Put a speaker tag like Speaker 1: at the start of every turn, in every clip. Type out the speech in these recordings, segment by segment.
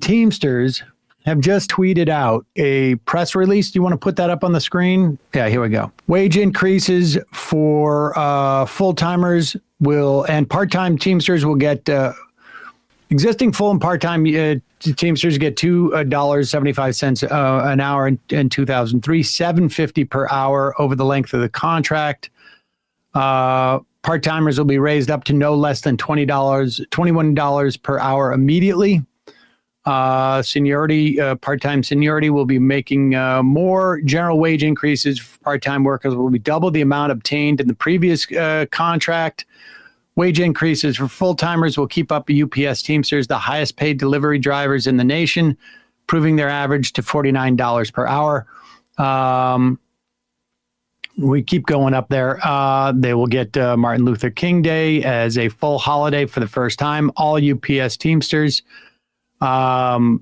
Speaker 1: Teamsters have just tweeted out a press release. Do you want to put that up on the screen? Yeah, here we go. Wage increases for full-timers and part-time Teamsters will get, existing full and part-time Teamsters get $2.75 an hour in 2003, $7.50 per hour over the length of the contract. Part-timers will be raised up to no less than $21 per hour immediately. Seniority, part-time seniority will be making more. General wage increases for part-time workers will be double the amount obtained in the previous contract. Wage increases for full-timers will keep up UPS Teamsters, the highest paid delivery drivers in the nation, proving their average to $49 per hour. We keep going up there. They will get Martin Luther King Day as a full holiday for the first time. All UPS Teamsters. All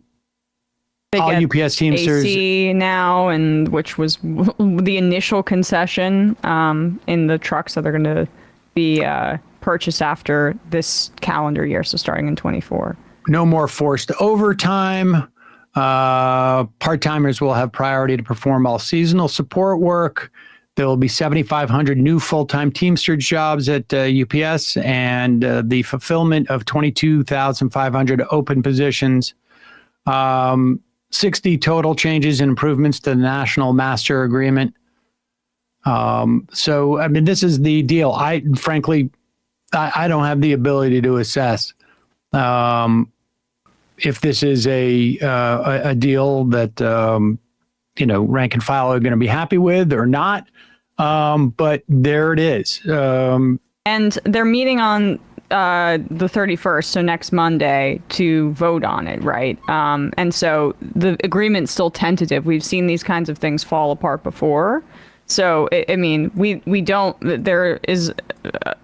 Speaker 1: UPS Teamsters
Speaker 2: AC now, and which was the initial concession in the trucks that they're going to be purchased after this calendar year, so starting in 24.
Speaker 1: No more forced overtime. Part-timers will have priority to perform all seasonal support work. There will be 7,500 new full-time Teamsters jobs at UPS and the fulfillment of 22,500 open positions. 60 total changes and improvements to the National Master Agreement. So, I mean, this is the deal. I don't have the ability to assess if this is a deal that rank and file are going to be happy with or not. But there it is.
Speaker 2: And they're meeting on the 31st, so next Monday, to vote on it, right? And so the agreement's still tentative. We've seen these kinds of things fall apart before. So, there is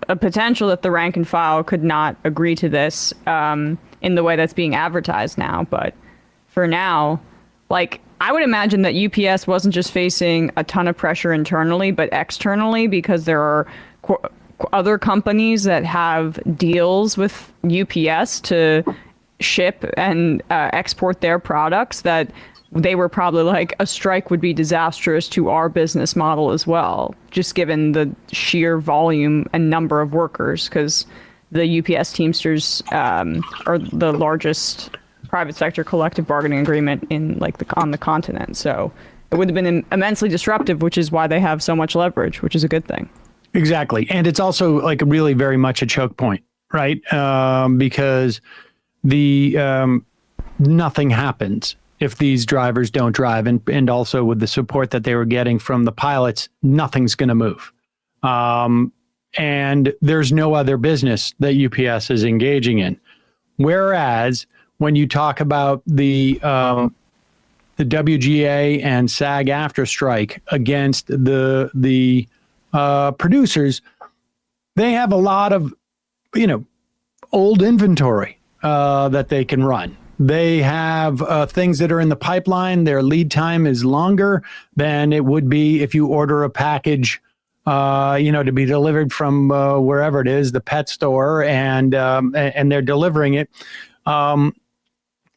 Speaker 2: a potential that the rank and file could not agree to this in the way that's being advertised now. But for now, I would imagine that UPS wasn't just facing a ton of pressure internally, but externally, because there are other companies that have deals with UPS to ship and export their products that they were probably like, a strike would be disastrous to our business model as well, just given the sheer volume and number of workers, because the UPS Teamsters are the largest private sector collective bargaining agreement in on the continent. So it would have been immensely disruptive, which is why they have so much leverage, which is a good thing.
Speaker 1: Exactly. And it's also really very much a choke point, right? Because nothing happens if these drivers don't drive. And also with the support that they were getting from the pilots, nothing's going to move. And there's no other business that UPS is engaging in. Whereas when you talk about the WGA and SAG-AFTRA strike against the producers, they have a lot of old inventory that they can run. They have things that are in the pipeline. Their lead time is longer than it would be if you order a package to be delivered from wherever it is, the pet store, and they're delivering it.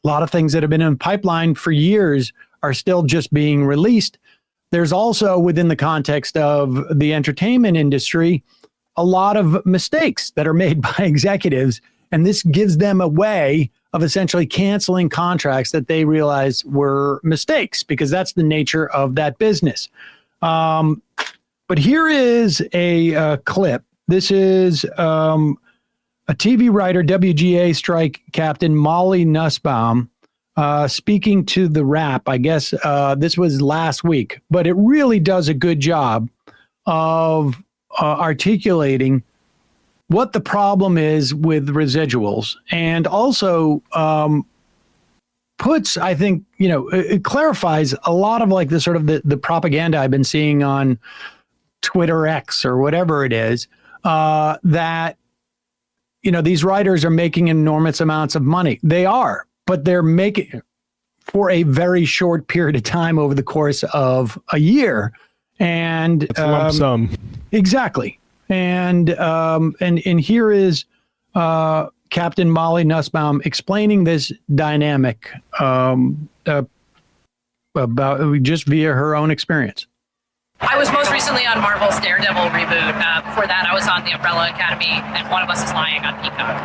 Speaker 1: A lot of things that have been in pipeline for years are still just being released. There's also, within the context of the entertainment industry, a lot of mistakes that are made by executives, and this gives them a way of essentially canceling contracts that they realize were mistakes, because that's the nature of that business. But here is a clip. This is a TV writer, WGA strike captain Molly Nussbaum, speaking to the Wrap. I guess this was last week, but it really does a good job of articulating what the problem is with residuals, and also puts, I think, it clarifies a lot of the sort of the propaganda I've been seeing on Twitter X or whatever it is, that these writers are making enormous amounts of money. They are, but they're making it for a very short period of time over the course of a year. And
Speaker 3: it's lump sum.
Speaker 1: Exactly. And here is Captain Molly Nussbaum explaining this dynamic about just via her own experience.
Speaker 3: I was most recently on Marvel's Daredevil reboot. Before that, I was on The Umbrella Academy, and One of Us is Lying on Peacock.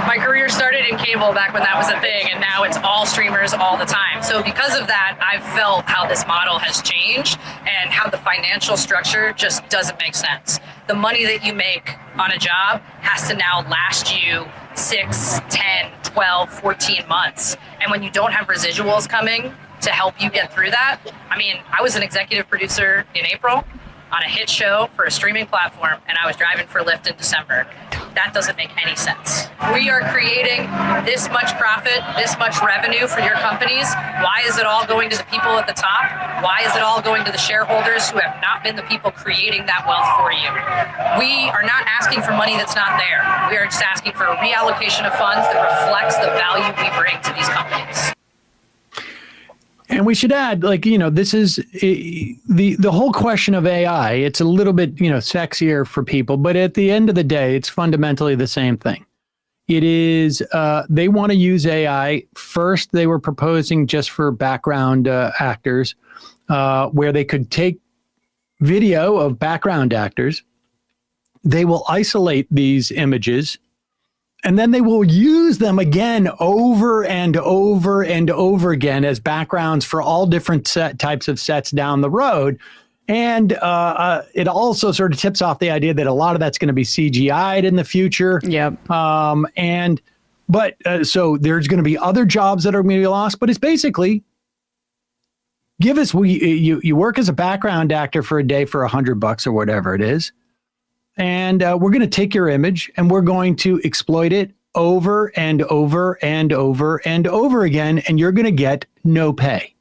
Speaker 3: My career started in cable back when that was a thing, and now it's all streamers all the time. So because of that, I've felt how this model has changed and how the financial structure just doesn't make sense. The money that you make on a job has to now last you 6, 10, 12, 14 months. And when you don't have residuals coming to help you get through that, I mean, I was an executive producer in April on a hit show for a streaming platform, and I was driving for Lyft in December. That doesn't make any sense. We are creating this much profit, this much revenue for your companies. Why is it all going to the people at the top? Why is it all going to the shareholders who have not been the people creating that wealth for you? We are not asking for money that's not there. We are just asking for a reallocation of funds that reflects the value we bring to these companies.
Speaker 1: And we should add, this is the whole question of AI. It's a little bit, sexier for people, but at the end of the day, it's fundamentally the same thing. It is, they want to use AI. First, they were proposing just for background actors, where they could take video of background actors. They will isolate these images, and then they will use them again over and over and over again as backgrounds for all different types of sets down the road. And it also sort of tips off the idea that a lot of that's going to be CGI'd in the future.
Speaker 2: Yep.
Speaker 1: So there's going to be other jobs that are going to be lost, but it's basically you work as a background actor for a day for $100 or whatever it is. And we're going to take your image and we're going to exploit it over and over and over and over again, and you're going to get no pay.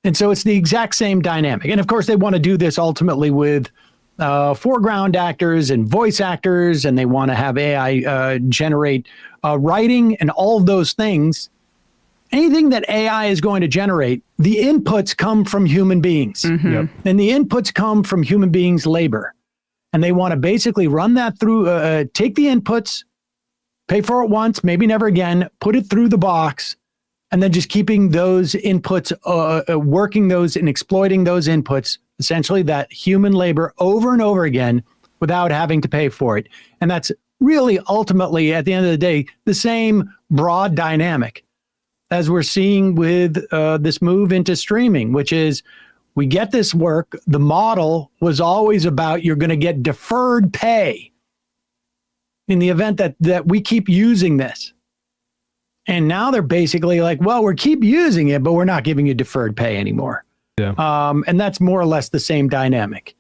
Speaker 1: And so it's the exact same dynamic. And of course, they want to do this ultimately with foreground actors and voice actors, and they want to have AI generate writing and all of those things. Anything that AI is going to generate, the inputs come from human beings.
Speaker 2: Mm-hmm.
Speaker 4: Yep.
Speaker 1: And the inputs come from human beings' labor. And they want to basically run that through, take the inputs, pay for it once, maybe never again, put it through the box, and then just keeping those inputs, working those and exploiting those inputs, essentially that human labor over and over again without having to pay for it. And that's really ultimately, at the end of the day, the same broad dynamic as we're seeing with this move into streaming, which is, we get this work. The model was always about you're going to get deferred pay in the event that we keep using this. And now they're basically like, well, we're keep using it, but we're not giving you deferred pay anymore.
Speaker 4: Yeah.
Speaker 1: And that's more or less the same dynamic.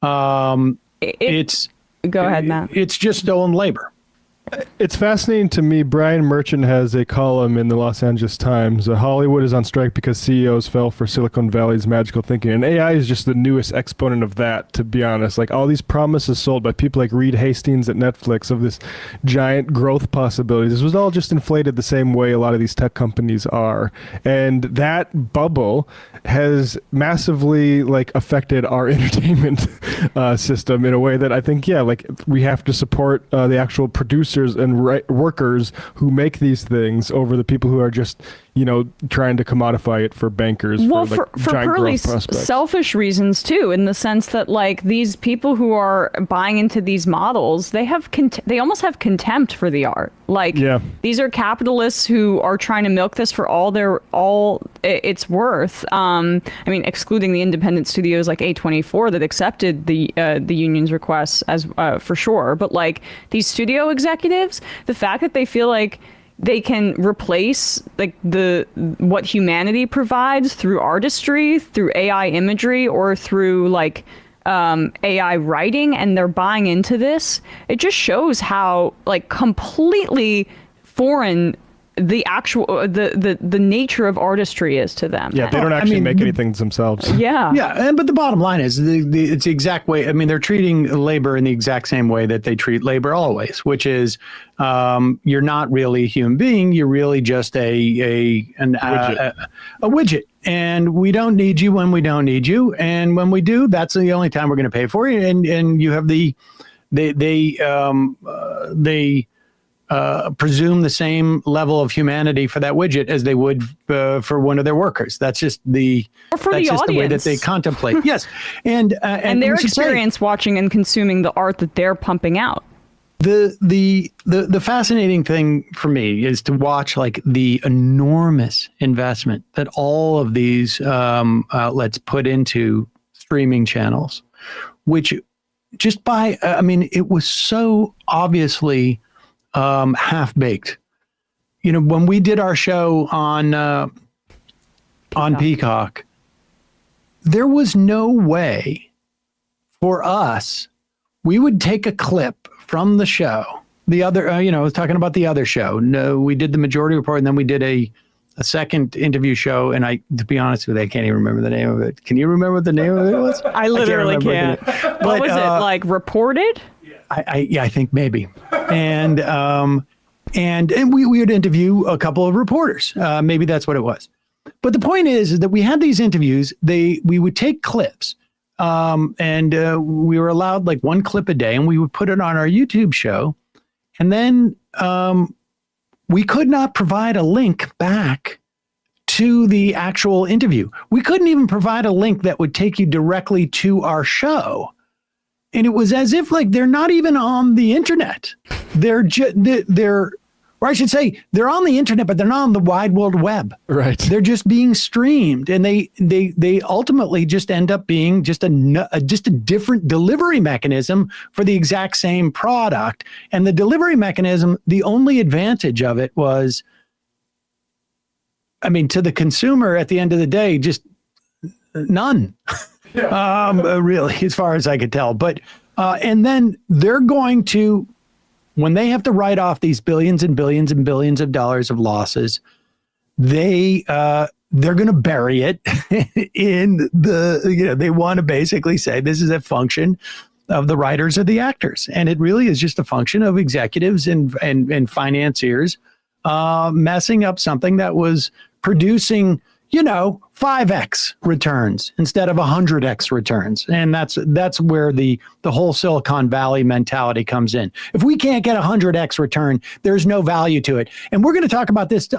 Speaker 2: Go ahead, Matt.
Speaker 1: It's just stolen labor.
Speaker 4: It's fascinating to me. Brian Merchant has a column in the Los Angeles Times. Hollywood is on strike because CEOs fell for Silicon Valley's magical thinking. And AI is just the newest exponent of that, to be honest. Like all these promises sold by people like Reed Hastings at Netflix of this giant growth possibilities. This was all just inflated the same way a lot of these tech companies are. And that bubble has massively affected our entertainment system in a way that I think, we have to support the actual producers and workers who make these things over the people who are just, trying to commodify it for bankers.
Speaker 2: Well,
Speaker 4: for giant
Speaker 2: purely
Speaker 4: growth prospects.
Speaker 2: selfish reasons too, in the sense that these people who are buying into these models, they they almost have contempt for the art. These are capitalists who are trying to milk this for all it's worth. Excluding the independent studios like A24 that accepted the union's requests as for sure. But these studio executives, the fact that they feel like they can replace what humanity provides through artistry, through AI imagery, or through AI writing, and they're buying into this. It just shows how completely foreign the actual the nature of artistry is to them.
Speaker 4: Yeah, they don't actually make anything themselves.
Speaker 1: Yeah, but the bottom line is it's the exact way. They're treating labor in the exact same way that they treat labor always, which is you're not really a human being. You're really just a widget, and we don't need you when we don't need you, and when we do, that's the only time we're going to pay for you. And you have they presume the same level of humanity for that widget as they would for one of their workers. That's just the way that they contemplate. Yes, and
Speaker 2: their experience watching and consuming the art that they're pumping out.
Speaker 1: The fascinating thing for me is to watch like the enormous investment that all of these outlets put into streaming channels, which just by it was so obviously half-baked. When we did our show on Peacock, there was no way for us. We would take a clip from the show. The other, I was talking about the other show. No, we did the Majority Report, and then we did a second interview show. And to be honest with you, I can't even remember the name of it. Can you remember what the name of it was?
Speaker 2: I literally can't. What was it, like Reported?
Speaker 1: I think maybe. And we would interview a couple of reporters. Maybe that's what it was. But the point is that we had these interviews. We would take clips. And we were allowed like one clip a day, and we would put it on our YouTube show. And then we could not provide a link back to the actual interview. We couldn't even provide a link that would take you directly to our show. And it was as if like they're not even on the internet. Or I should say, they're on the internet, but they're not on the wide world web.
Speaker 4: Right.
Speaker 1: They're just being streamed, and they ultimately just end up being just a different delivery mechanism for the exact same product. And the delivery mechanism, the only advantage of it was, to the consumer at the end of the day, just none. Really, as far as I could tell. But and then they're going to, when they have to write off these billions and billions and billions of dollars of losses, they're going to bury it in they want to basically say this is a function of the writers or the actors. And it really is just a function of executives and financiers messing up something that was producing 5x returns instead of 100x returns. And that's where the whole Silicon Valley mentality comes in. If we can't get 100x return, there's no value to it. And we're going to talk about this.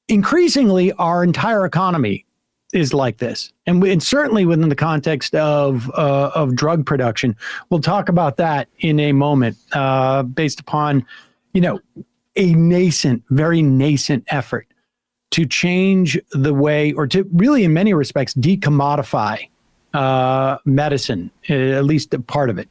Speaker 1: Increasingly, our entire economy is like this. And certainly within the context of drug production, we'll talk about that in a moment, based upon, a very nascent effort to change the way, or to really, in many respects, decommodify medicine, at least a part of it.